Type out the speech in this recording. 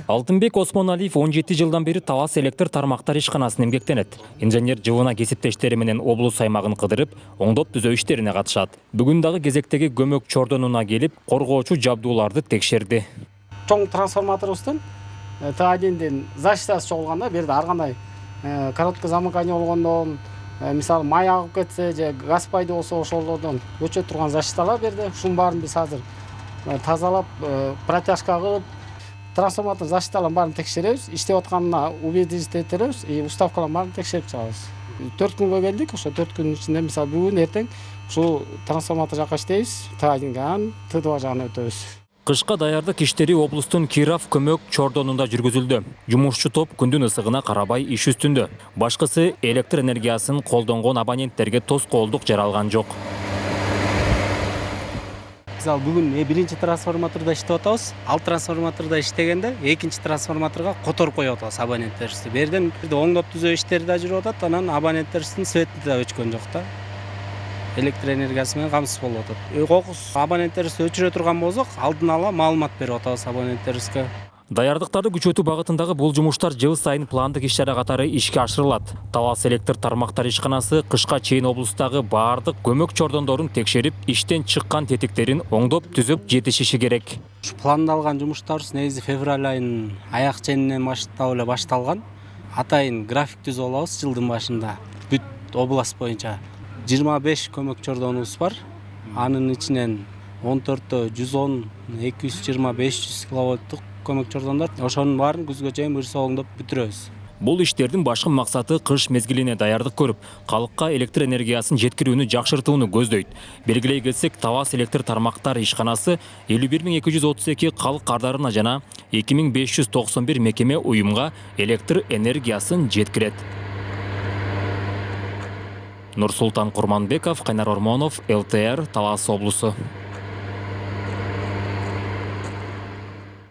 Алтынбек Осмоналиев 17 жылдан бери Талас электр тармактар ишканасын эмгектенет. Инженер жылына кесиптештери менен облус аймагын кыдырып, оңдоп түзөө иштерине катышат. Бүгүн дагы кезектеги көмөк чордонуна келип, коргоочу жабдууларды текшерди. Чоң трансформаторубуздун Т1ден защитасы чогулганда, берде ар кандай короткое замыкание болгондон, мисалы май агып кетсе же газ пайда болсо ошолордон өчө турган защиталар берди. Ушунун баарын биз азыр тазалап, протяжка кылып, трансформатор защиталарын баарын текшеребиз. Иштеп атканына убедительность этебиз, уставкаларын баарын текшерип чыгабыз. 4 күнгө келдик, ошо 4 күнүн ичинде мисалы бүгүн эртең ушул трансформатор жакка иштейбиз, Т1 ТДВ жагына өтөбүз. Кышка даярдык иштери облустун Киров көмөк чордонунда жүргүзүлдү. Жумушчу топ күндүн ысыгына карабай иш үстүндө. Башкысы электр энергиясын колдонгон абоненттерге тоскоолдук жаралган жок. Мисалы бүгүн биринчи трансформаторда иштеп атабыз. Ал трансформаторда иштегенде экинчи трансформаторга которуп коюп атабыз абоненттерибизди. Берден оңдоп түзөө иштери да жүрүп атат, анан абоненттерибиздин свети да өчкөн жок да. Электр энергиясы менен камсыз болуп атат. Кокус абоненттерибизди өчүрө турган болсок, алдын ала маалымат берип атабыз абоненттерибизге. Даярдыктарды күчөтүү багытындагы бул жумуштар жыл сайын пландык иш-чара катары ишке ашырылат. Талас электр тармактар ишканасы кышка чейин облустагы баардык көмөк чордондорун текшерип, иштен чыккан тетиктерин оңдоп түзүп жетишиши керек. Пландалган жумуштарыбыз негизи февраль айынын аяк ченинен баштап эле башталган. Атайын график түзүп алабыз жылдын башында. Бүт область боюнча 25 көмөк чордонубуз бар. Анын ичинен 14тө 110, 220, 500 киловаттык көмөк чордондор. Ошонун баарын күзгө чейин буюрса оңдоп бүтүрөбүз. Бул иштердин башкы максаты кыш мезгилине даярдык көрүп, калкка электр энергиясын жеткирүүнү жакшыртууну көздөйт. Белгилей келсек, Талас электр тармактар ишканасы 51232 калк кардарына жана 2591 мекеме уюмга электр энергиясын жеткирет. Нурсултан Курманбеков, Кайнар Ормонов, ЛТР, Талас облусу.